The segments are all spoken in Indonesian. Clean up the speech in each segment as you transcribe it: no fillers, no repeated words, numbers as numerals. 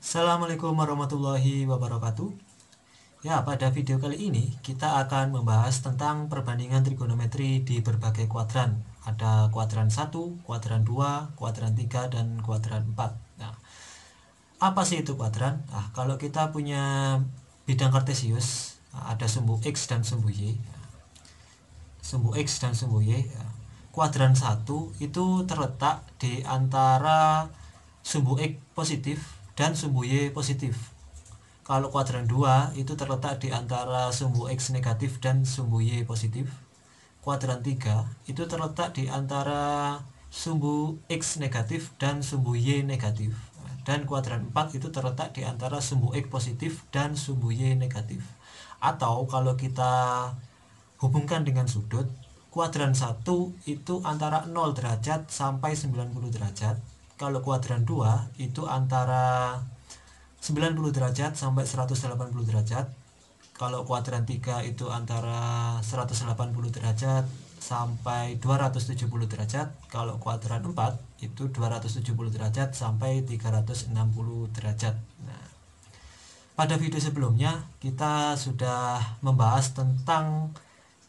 Assalamualaikum warahmatullahi wabarakatuh. Ya, pada video kali ini kita akan membahas tentang perbandingan trigonometri di berbagai kuadran. Ada kuadran 1, kuadran 2, kuadran 3, dan kuadran 4. Nah, apa sih itu kuadran? Nah, kalau kita punya bidang kartesius, ada sumbu X dan sumbu Y. Sumbu X dan sumbu Y. Kuadran 1 itu terletak di antara sumbu X positif dan sumbu Y positif. Kalau kuadran 2 itu terletak di antara sumbu X negatif dan sumbu Y positif. Kuadran 3 itu terletak di antara sumbu X negatif dan sumbu Y negatif. Dan kuadran 4 itu terletak di antara sumbu X positif dan sumbu Y negatif. Atau kalau kita hubungkan dengan sudut, kuadran 1 itu antara 0 derajat sampai 90 derajat. Kalau kuadran 2 itu antara 90 derajat sampai 180 derajat. Kalau kuadran 3 itu antara 180 derajat sampai 270 derajat. Kalau kuadran 4 itu 270 derajat sampai 360 derajat. Nah, pada video sebelumnya kita sudah membahas tentang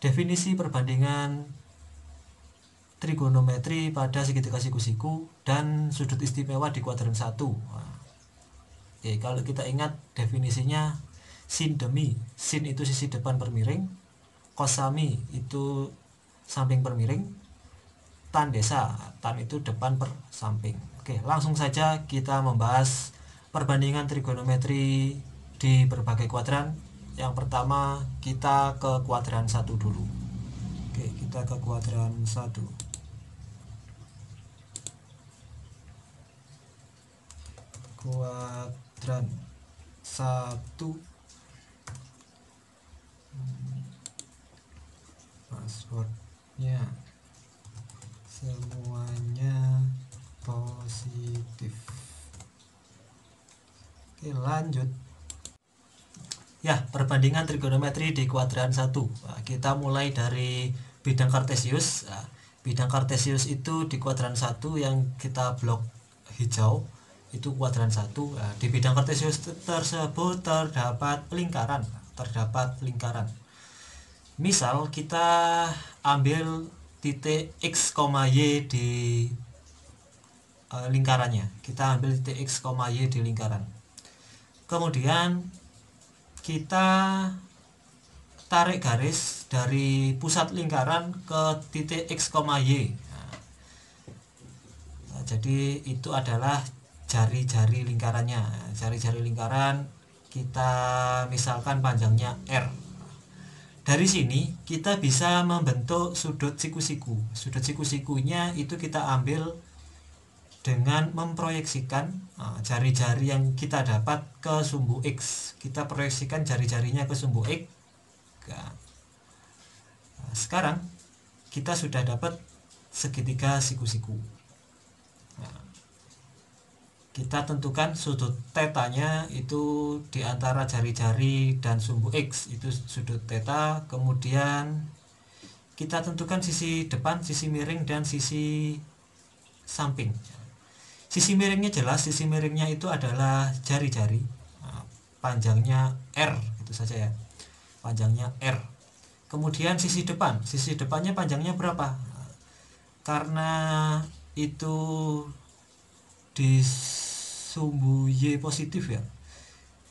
definisi perbandingan trigonometri pada segitiga siku-siku dan sudut istimewa di kuadran 1. Oke, kalau kita ingat definisinya, sin demi, sin itu sisi depan per miring, kosami itu samping per miring, tan desa, tan itu depan per samping. Oke, langsung saja kita membahas perbandingan trigonometri di berbagai kuadran. Yang pertama kita ke kuadran 1 dulu. Oke, kita ke kuadran 1. Kuadran 1, passwordnya semuanya positif. Oke, lanjut. Ya, perbandingan trigonometri di kuadran 1. Kita mulai dari bidang kartesius. Bidang kartesius itu di kuadran 1 yang kita blok hijau itu kuadran 1. Di bidang kartesius tersebut terdapat lingkaran. Misal kita ambil titik X, Y di lingkarannya. Kita ambil titik X, Y di lingkaran. Kemudian kita tarik garis dari pusat lingkaran ke titik X, Y. Jadi itu adalah jari-jari lingkarannya. Jari-jari lingkaran kita misalkan panjangnya R. Dari sini kita bisa membentuk sudut siku-siku. Sudut siku-sikunya itu kita ambil dengan memproyeksikan jari-jari yang kita dapat ke sumbu X. Kita proyeksikan jari-jarinya ke sumbu X. Sekarang kita sudah dapat segitiga siku-siku. Kita tentukan sudut tetanya itu di antara jari-jari dan sumbu X, itu sudut teta. Kemudian kita tentukan sisi depan, sisi miring, dan sisi samping. Sisi miringnya jelas, sisi miringnya itu adalah jari-jari, panjangnya R, itu saja ya, panjangnya R. Kemudian sisi depannya panjangnya berapa? Karena itu di sumbu Y positif ya,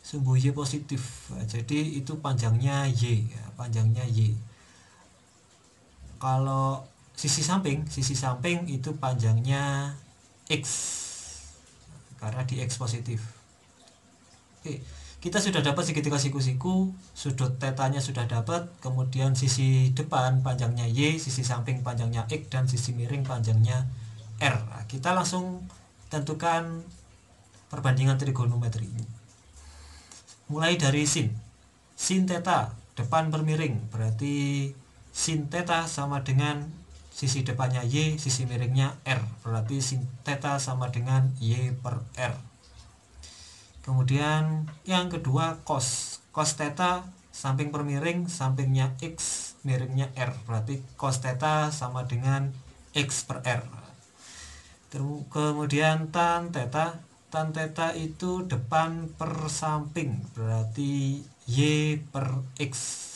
sumbu Y positif, jadi itu panjangnya Y, panjangnya Y. Kalau sisi samping itu panjangnya X, karena di X positif. Oke, kita sudah dapat segitiga siku-siku, sudut tetanya sudah dapat, kemudian sisi depan panjangnya Y, sisi samping panjangnya X, dan sisi miring panjangnya R. Kita langsung tentukan perbandingan trigonometri. Mulai dari sin theta depan per miring, berarti sin theta sama dengan sisi depannya Y, sisi miringnya R, berarti sin theta sama dengan Y per R. Kemudian yang kedua cos theta samping per miring, sampingnya X, miringnya R, berarti cos theta sama dengan X per R. Kemudian tan theta tan theta itu depan per samping, berarti Y per X.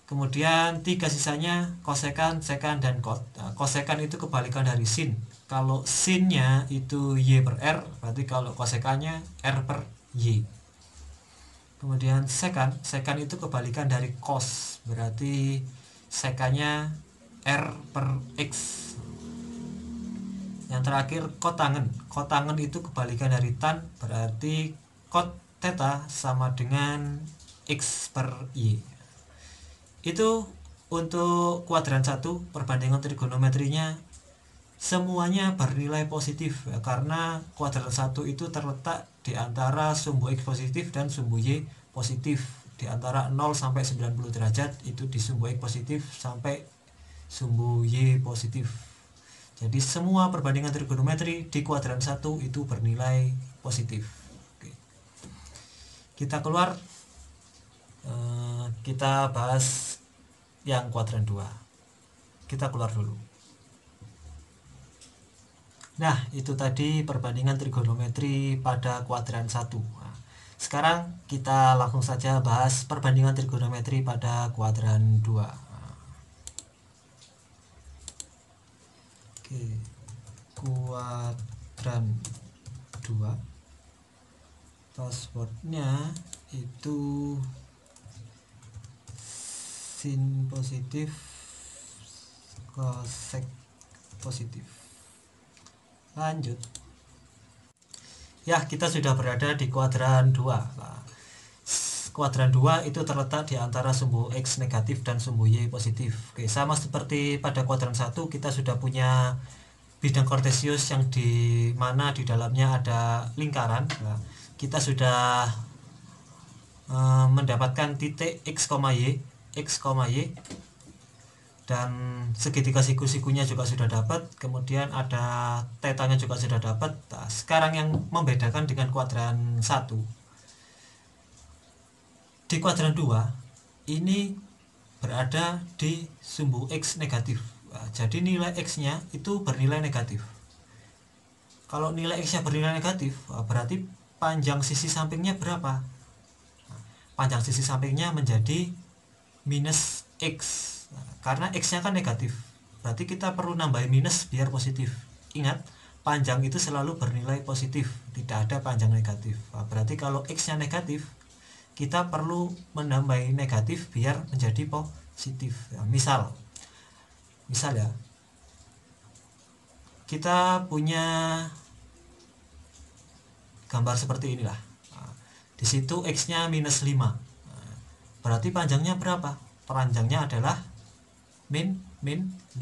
Kemudian 3 sisanya kosekan, sekan, dan kot. Nah, kosekan itu kebalikan dari sin. Kalau sinnya itu Y per R, berarti kalau kosekannya R per Y. Kemudian sekan itu kebalikan dari cos, berarti sekannya R per X. Yang terakhir kotangen itu kebalikan dari tan, berarti kot theta sama dengan X per Y. Itu untuk kuadran 1 perbandingan trigonometrinya semuanya bernilai positif ya, karena kuadran 1 itu terletak di antara sumbu X positif dan sumbu Y positif, di antara 0 sampai 90 derajat itu di sumbu X positif sampai sumbu Y positif. Jadi semua perbandingan trigonometri di kuadran 1 itu bernilai positif. Oke. Kita keluar, kita bahas yang kuadran 2. Kita keluar dulu. Nah, itu tadi perbandingan trigonometri pada kuadran 1. Nah, sekarang kita langsung saja bahas perbandingan trigonometri pada kuadran 2. Oke, kuadran 2. Passwordnya itu sin positif, kosek positif. Lanjut. Ya, kita sudah berada di kuadran 2. Nah, kuadran 2 itu terletak di antara sumbu X negatif dan sumbu Y positif. Oke, sama seperti pada kuadran 1, kita sudah punya bidang kartesius yang di mana di dalamnya ada lingkaran. Nah, kita sudah mendapatkan titik X, Y, dan segitiga siku-sikunya juga sudah dapat, kemudian ada tetanya juga sudah dapat. Nah, sekarang yang membedakan dengan kuadran 1, di kuadran 2 ini berada di sumbu X negatif. Nah, jadi nilai X nya itu bernilai negatif. Kalau nilai X nya bernilai negatif, berarti panjang sisi sampingnya berapa? Panjang sisi sampingnya menjadi minus X. Karena X nya kan negatif, berarti kita perlu nambahin minus biar positif. Ingat, panjang itu selalu bernilai positif, tidak ada panjang negatif. Nah, berarti kalau X nya negatif, kita perlu menambah negatif biar menjadi positif. Ya, misal ya, kita punya gambar seperti inilah. Nah, di situ X nya minus 5. Nah, berarti panjangnya berapa? Panjangnya adalah min 5.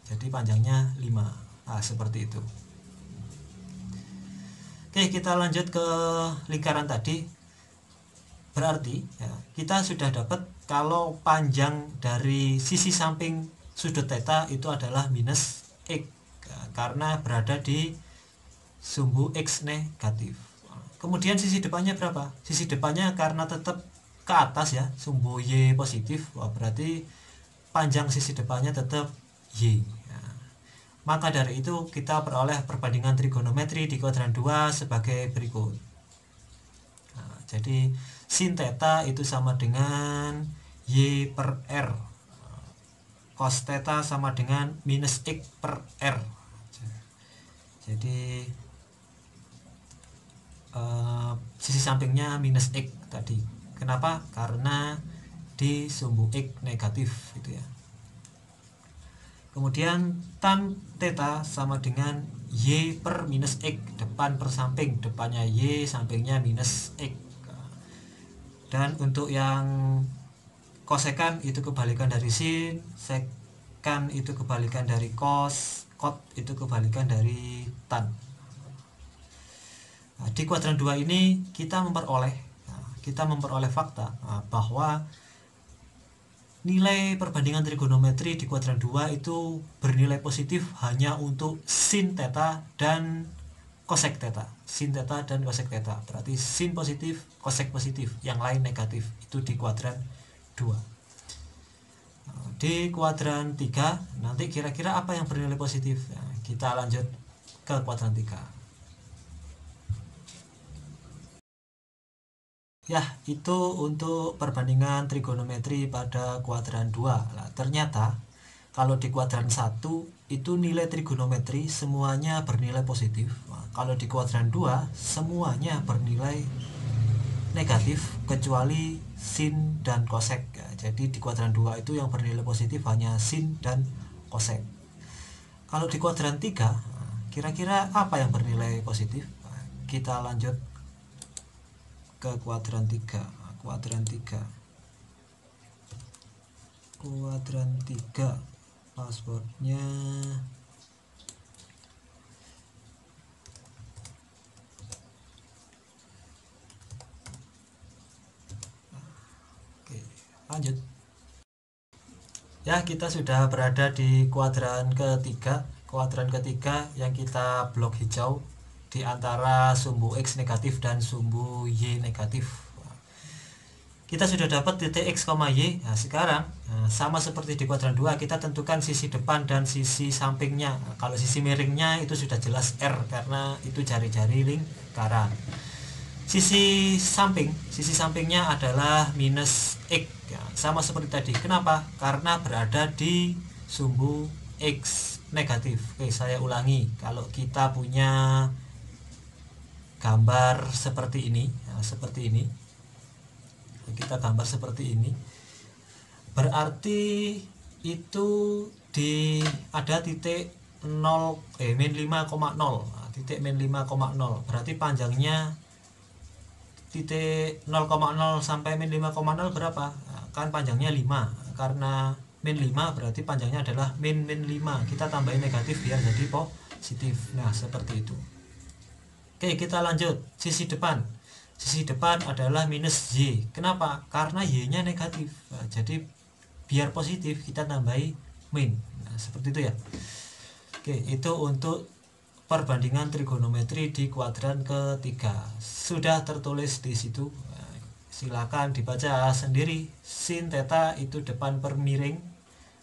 Jadi panjangnya 5. Nah, seperti itu. Oke, kita lanjut ke lingkaran tadi. Berarti ya, kita sudah dapat kalau panjang dari sisi samping sudut theta itu adalah minus X, ya, karena berada di sumbu X negatif. Kemudian sisi depannya berapa? Sisi depannya karena tetap ke atas ya, sumbu Y positif, berarti panjang sisi depannya tetap Y. Nah, maka dari itu kita peroleh perbandingan trigonometri di kuadran 2 sebagai berikut. Nah, jadi sin theta itu sama dengan Y per R. Cos theta sama dengan minus X per R. Jadi sisi sampingnya minus X tadi. Kenapa? Karena di sumbu X negatif gitu ya. Kemudian tan theta sama dengan Y per minus X, depan per samping, depannya Y, sampingnya minus X. Dan untuk yang kosekan itu kebalikan dari sin, sekan itu kebalikan dari cos, kot itu kebalikan dari tan. Nah, di kuadran 2 ini kita memperoleh fakta bahwa nilai perbandingan trigonometri di kuadran 2 itu bernilai positif hanya untuk sin theta dan kosek theta. Sin theta dan kosek theta. Berarti sin positif, kosek positif, yang lain negatif. Itu di kuadran 2. Di kuadran 3 nanti kira-kira apa yang bernilai positif? Nah, kita lanjut ke kuadran 3. Ya, itu untuk perbandingan trigonometri pada kuadran 2. Nah, ternyata kalau di kuadran 1 itu nilai trigonometri semuanya bernilai positif. Nah, kalau di kuadran 2 semuanya bernilai negatif kecuali sin dan kosek. Ya, jadi di kuadran 2 itu yang bernilai positif hanya sin dan kosek. Kalau di kuadran 3, kira-kira apa yang bernilai positif? Nah, kita lanjut ke kuadran 3. Kuadran 3. Kuadran 3 passwordnya oke, lanjut. Ya, kita sudah berada di kuadran ketiga. Kuadran ketiga yang kita blok hijau di antara sumbu X negatif dan sumbu Y negatif. Kita sudah dapat titik X, Y. Nah, sekarang sama seperti di kuadran 2, kita tentukan sisi depan dan sisi sampingnya. Nah, kalau sisi miringnya itu sudah jelas R karena itu jari-jari lingkaran. Sisi sampingnya adalah minus X ya, sama seperti tadi. Kenapa? Karena berada di sumbu X negatif. Oke, saya ulangi. Kalau kita punya gambar seperti ini ya, seperti ini, kita gambar seperti ini, berarti itu ada titik 0 min 5,0. Nah, titik min 5,0 berarti panjangnya titik 0,0 sampai min 5,0 berapa? Nah, kan panjangnya 5. Karena min 5 berarti panjangnya adalah min 5. Kita tambahin negatif biar jadi positif. Nah, seperti itu. Oke, kita lanjut. Sisi depan. Sisi depan adalah minus Y. Kenapa? Karena Y-nya negatif. Nah, jadi biar positif kita tambahi min. Nah, seperti itu ya. Oke, itu untuk perbandingan trigonometri di kuadran ketiga. Sudah tertulis di situ. Silakan dibaca sendiri. Sin theta itu depan per miring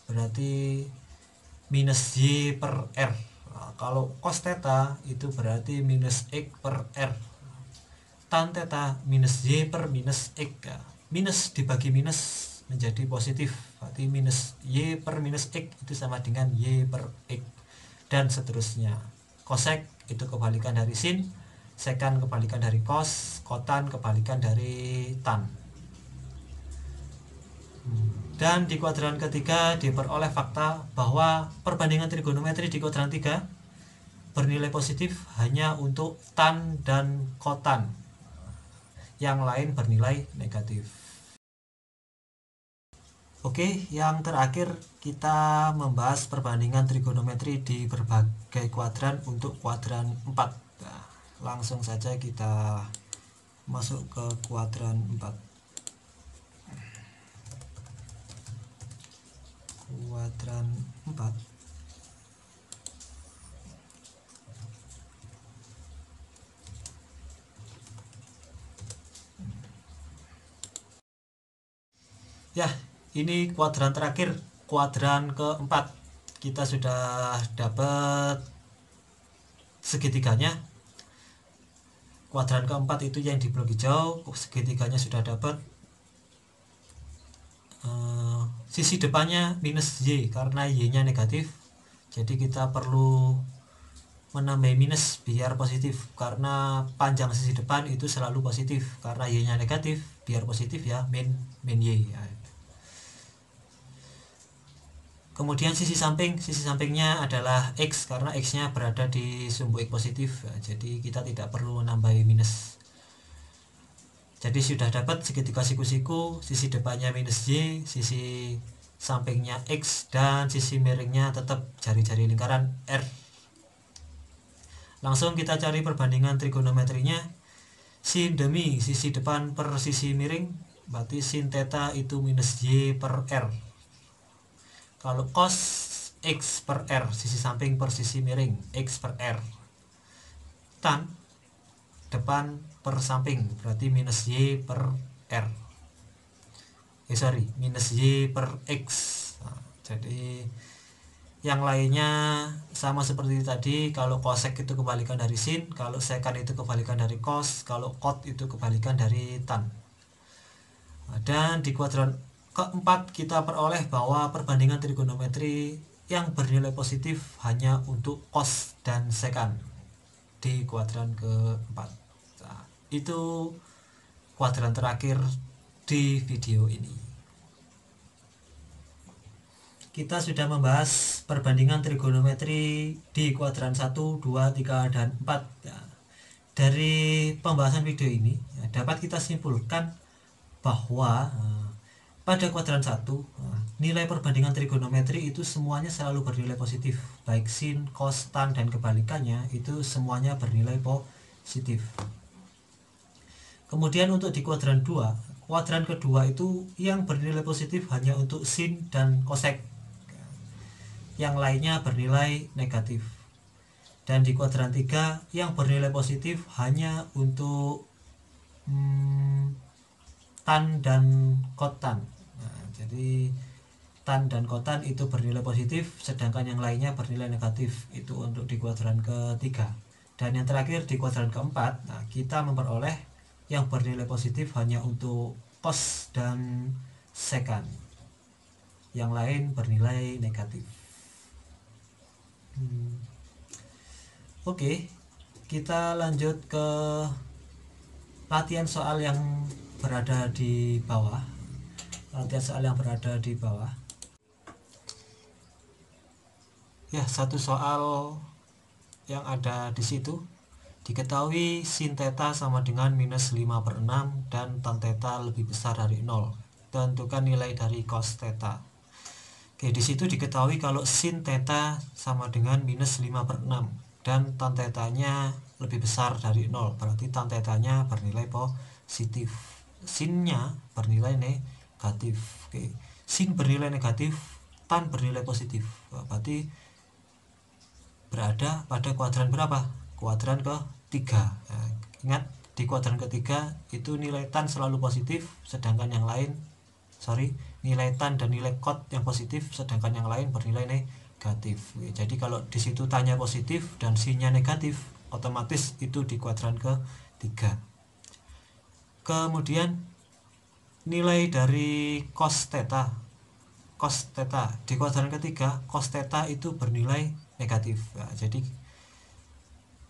berarti minus Y per R. Nah, kalau cos theta itu berarti minus X per R. Tan theta minus Y per minus X. Minus dibagi minus menjadi positif. Berarti minus Y per minus X itu sama dengan Y per X. Dan seterusnya. Kosek itu kebalikan dari sin, sekan kebalikan dari cos, kotan kebalikan dari tan. Dan di kuadran ketiga diperoleh fakta bahwa perbandingan trigonometri di kuadran 3 bernilai positif hanya untuk tan dan kotan. Yang lain bernilai negatif. Oke, yang terakhir kita membahas perbandingan trigonometri di berbagai kuadran untuk kuadran 4. Nah, langsung saja kita masuk ke kuadran 4. Kuadran 4. Ya, ini kuadran terakhir, kuadran keempat. Kita sudah dapat segitiganya. Kuadran keempat itu yang di blok hijau, segitiganya sudah dapat. Sisi depannya minus Y karena Y-nya negatif. Jadi kita perlu menambah minus biar positif, karena panjang sisi depan itu selalu positif. Karena Y-nya negatif, biar positif ya, min Y. Kemudian sisi sampingnya adalah X karena X-nya berada di sumbu X positif. Jadi kita tidak perlu menambah minus. Jadi sudah dapat segitiga siku-siku, sisi depannya minus Y, sisi sampingnya X, dan sisi miringnya tetap jari-jari lingkaran R. Langsung kita cari perbandingan trigonometrinya. Sin demi sisi depan per sisi miring, berarti sin theta itu minus Y per R. Kalau cos X per R, sisi samping per sisi miring, X per R. Tan depan per samping, berarti minus Y per R. Minus Y per X. Nah, jadi yang lainnya sama seperti tadi. Kalau cosec itu kebalikan dari sin, kalau sekan itu kebalikan dari cos, kalau cot itu kebalikan dari tan. Dan di kuadran keempat kita peroleh bahwa perbandingan trigonometri yang bernilai positif hanya untuk cos dan sekant di kuadran keempat. Nah, itu kuadran terakhir di video ini. Kita sudah membahas perbandingan trigonometri di kuadran 1, 2, 3, dan 4. Nah, dari pembahasan video ini dapat kita simpulkan bahwa pada kuadran 1 nilai perbandingan trigonometri itu semuanya selalu bernilai positif, baik sin, cos, tan, dan kebalikannya itu semuanya bernilai positif. Kemudian untuk di kuadran 2, kuadran kedua itu yang bernilai positif hanya untuk sin dan kosek, yang lainnya bernilai negatif. Dan di kuadran 3 yang bernilai positif hanya untuk tan dan kotan. Nah, jadi tan dan kotan itu bernilai positif, sedangkan yang lainnya bernilai negatif. Itu untuk di kuadran ketiga. Dan yang terakhir di kuadran keempat, nah, kita memperoleh yang bernilai positif hanya untuk cos dan sekant. Yang lain bernilai negatif. Oke, kita lanjut ke latihan soal yang berada di bawah. Ya, satu soal yang ada di situ. Diketahui sin theta sama dengan minus 5/6 dan tan theta lebih besar dari 0. Tentukan nilai dari cos theta. Oke, di situ diketahui kalau sin theta sama dengan minus 5/6 dan tan tetanya lebih besar dari 0. Berarti tan tetanya bernilai positif. Sinnya bernilai negatif. Oke, sin bernilai negatif, tan bernilai positif. Berarti berada pada kuadran berapa? Kuadran ketiga. Nah, ingat di kuadran ketiga itu nilai tan selalu positif, sedangkan yang lain nilai tan dan nilai kot yang positif, sedangkan yang lain bernilai negatif. Jadi kalau di situ tannya positif dan sinnya negatif, otomatis itu di kuadran ketiga. Kemudian nilai dari cos theta di kuadran ketiga, cos theta itu bernilai negatif. Nah, jadi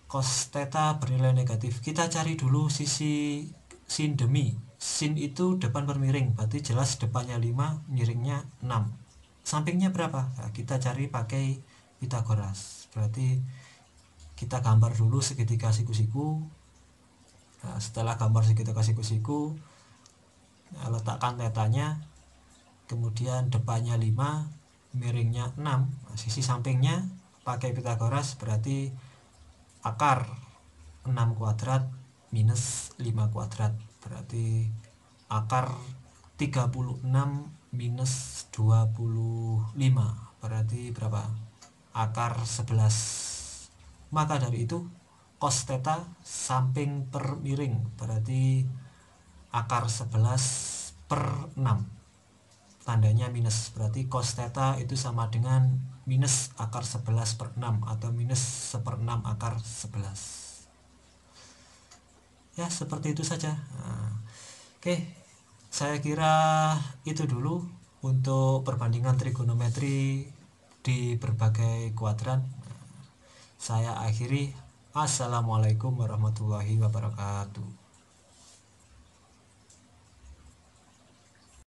cos theta bernilai negatif. Kita cari dulu sisi sin demi. Sin itu depan bermiring, berarti jelas depannya 5, miringnya 6. Sampingnya berapa? Nah, kita cari pakai Pitagoras. Berarti kita gambar dulu segitiga siku-siku. Nah, setelah gambar segitiga siku-siku, letakkan tetanya. Kemudian depannya 5, miringnya 6. Nah, sisi sampingnya pakai Pitagoras berarti akar 6 kuadrat minus 5 kuadrat, berarti akar 36 minus 25 berarti berapa? Akar 11. Maka dari itu cos theta samping per miring berarti akar 11/6, tandanya minus, berarti cos theta itu sama dengan minus akar 11/6 atau minus 1/6 akar 11. Ya, seperti itu saja. Nah, oke, saya kira itu dulu untuk perbandingan trigonometri di berbagai kuadran. Saya akhiri. Assalamualaikum warahmatullahi wabarakatuh.